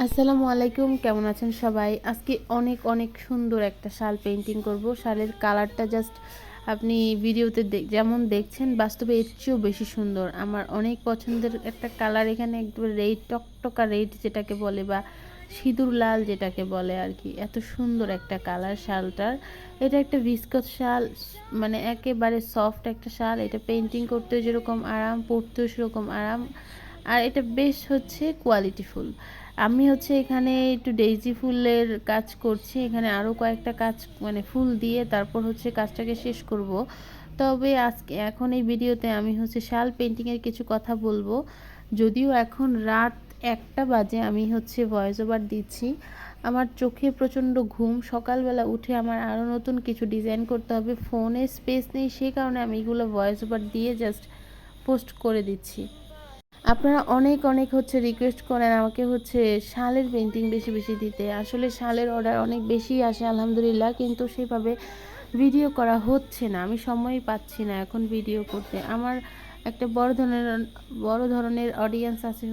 আসসালামু আলাইকুম, কেমন আছেন সবাই? আজকে অনেক অনেক সুন্দর একটা শাল পেইন্টিং করব। শালের কালারটা জাস্ট আপনি ভিডিওতে যেমন দেখছেন, বাস্তবে এর চেয়েও বেশি সুন্দর। আমার অনেক পছন্দের একটা কালার, এখানে একদম রেড, টকটকা রেড যেটাকে বলে, বা সিঁদুর লাল যেটাকে বলে আর কি। এত সুন্দর একটা কালার শালটার। এটা একটা ভিসকস শাল, মানে একেবারে সফট একটা শাল। এটা পেইন্টিং করতেও যেরকম আরাম, পরতেও সেরকম আরাম, আর এটা বেশ কোয়ালিটিফুল। আমি এখানে একটু ডেইজি ফুলের কাজ করছি। এখানে আরও কয়েকটা কাজ, মানে ফুল দিয়ে তারপর কাজটাকে শেষ করব। তবে আজকে এখন এই ভিডিওতে আমি শাল পেন্টিংয়ের কিছু কথা বলবো। যদিও এখন রাত 1টা বাজে, আমি ভয়েস ওভার দিচ্ছি। আমার চোখে প্রচণ্ড ঘুম, সকালবেলা উঠে আমার আরও নতুন কিছু ডিজাইন করতে হবে। ফোনে স্পেস নেই, সেই কারণে আমি এগুলো ভয়েস ওভার দিয়ে জাস্ট পোস্ট করে দিচ্ছি। আপনারা অনেক অনেক রিকোয়েস্ট করেন আমাকে শালের পেন্টিং বেশি বেশি দিতে। আসলে শালের অর্ডার অনেক বেশি আসে আলহামদুলিল্লাহ, কিন্তু সেভাবে ভিডিও করা হচ্ছে না। আমি সময়ই পাচ্ছি না এখন ভিডিও করতে। আমার একটা বড় ধরনের অডিয়েন্স আছে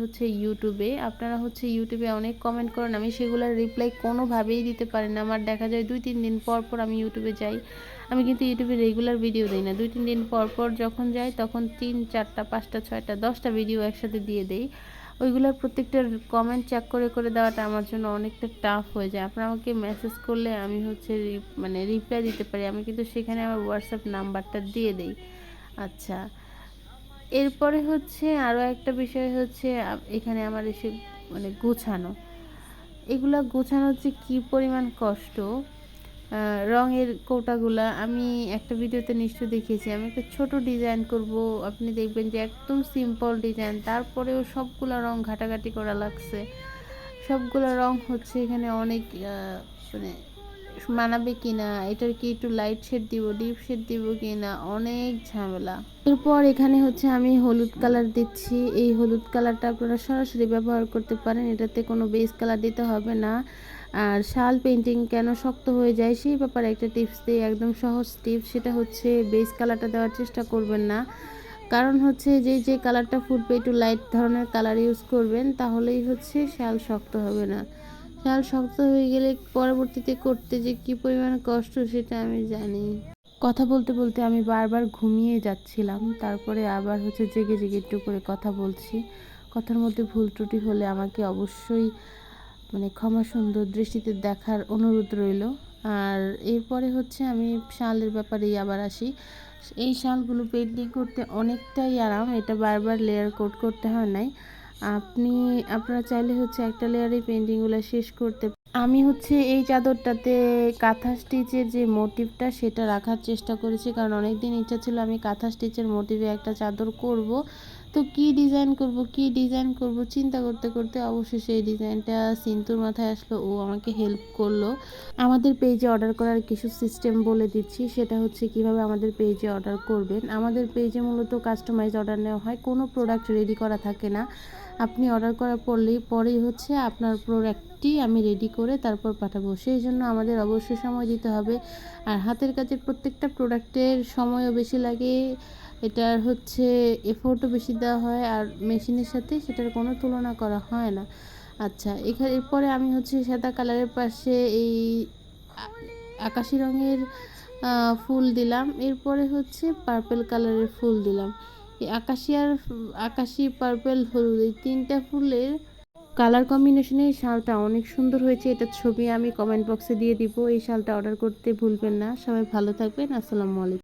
ইউটিউবে। আপনারা ইউটিউবে অনেক কমেন্ট করেন, আমি সেগুলোর রিপ্লাই কোনোভাবেই দিতে পারি না। আমার দেখা যায় 2-3 দিন পর পর আমি ইউটিউবে যাই। আমি কিন্তু ইউটিউবে রেগুলার ভিডিও দিই না। 2-3 দিন পর পর যখন যাই, তখন 3, 4টা, 5টা, 6টা, 10টা ভিডিও একসাথে দিয়ে দেই। ওইগুলোর প্রত্যেকটার কমেন্ট চেক করে করে দেওয়াটা আমার জন্য অনেকটা টাফ হয়ে যায়। আপনারা আমাকে মেসেজ করলে আমি মানে রিপ্লাই দিতে পারি। আমি কিন্তু সেখানে আমার হোয়াটসঅ্যাপ নাম্বারটা দিয়ে দেই। আচ্ছা, এরপরে আরও একটা বিষয় এখানে আমার এসে মানে গোছানো। এগুলা গোছানো কী পরিমাণ কষ্ট। রঙের কৌটাগুলা আমি একটা ভিডিওতে নিশ্চয়ই দেখিয়েছি। আমি একটা ছোট ডিজাইন করব, আপনি দেখবেন যে একদম সিম্পল ডিজাইন, তারপরেও সবগুলা রং ঘাটাঘাটি করা লাগছে। সবগুলা রং এখানে অনেক মানে মানাবে কিনা, এটার কি একটু লাইট শেড দিব, ডিপ শেড দিব কিনা, অনেক ঝামেলা। এরপর এখানে আমি হলুদ কালার দিচ্ছি। এই হলুদ কালারটা আপনারা সরাসরি ব্যবহার করতে পারেন, এটাতে কোনো বেস কালার দিতে হবে না। আর শাল পেন্টিং কেন শক্ত হয়ে যায় সেই ব্যাপারে একটা টিপস দিই, একদম সহজ টিপস। সেটা বেস কালারটা দেওয়ার চেষ্টা করবেন না। কারণ যে কালারটা ফুটবে, একটু লাইট ধরনের কালার ইউজ করবেন, তাহলেই শাল শক্ত হবে না। শাল শক্ত হয়ে গেলে পরবর্তীতে করতে যে কী পরিমাণ কষ্ট সেটা আমি জানি। কথা বলতে বলতে আমি বারবার ঘুমিয়ে যাচ্ছিলাম, তারপরে আবার জেগে জেগে একটু করে কথা বলছি। কথার মধ্যে ভুল ত্রুটি হলে আমাকে অবশ্যই মানে ক্ষমা সুন্দর দৃষ্টিতে দেখার অনুরোধ রইল। আর এরপরে আমি শালের ব্যাপারেই আবার আসি। এই শালগুলো পেন্টিং করতে অনেকটাই আরাম, এটা বারবার লেয়ার কোট করতে হয় নাই। আপনারা চাইলে একটা লেয়ারে পেন্টিংগুলো শেষ করতে। আমি এই চাদরটাতে কাঁথা স্টিচের যে মোটিভটা সেটা রাখার চেষ্টা করেছি, কারণ অনেক দিন ইচ্ছা ছিল আমি কাঁথা স্টিচের মোটিভে একটা চাদর করব। তো কি ডিজাইন করব চিন্তা করতে করতে অবশেষে এই ডিজাইনটা সিন্তুর মাথায় আসলো, ও আমাকে হেল্প করলো। আমাদের পেজে অর্ডার করার কিছু সিস্টেম বলে দিচ্ছি, সেটা কিভাবে আমাদের পেজে অর্ডার করবেন। আমাদের পেজে মূলত কাস্টমাইজ অর্ডার নেওয়া হয়, কোনো প্রোডাক্ট রেডি করা থাকে না। আপনি অর্ডার করার পরেই আপনার প্রোডাক্টটি আমি রেডি করে তারপর পাঠাবো। সেই জন্য আমাদের অবশ্যই সময় দিতে হবে। আর হাতের কাজের প্রত্যেকটা প্রোডাক্টের সময়ও বেশি লাগে, এটার এফোর্টও বেশি দেওয়া হয়, আর মেশিনের সাথে সেটার কোনো তুলনা করা হয় না। আচ্ছা, এরপরে আমি সাদা কালারের পাশে এই আকাশি রঙের ফুল দিলাম। এরপরে পার্পেল কালারের ফুল দিলাম। এই আকাশি, পার্পেল, হলুদ, এই 3টা ফুলের কালার কম্বিনেশনে এই শালটা অনেক সুন্দর হয়েছে। এটার ছবি আমি কমেন্ট বক্সে দিয়ে দিব। এই শালটা অর্ডার করতে ভুলবেন না। সবাই ভালো থাকবেন। আসসালামু আলাইকুম।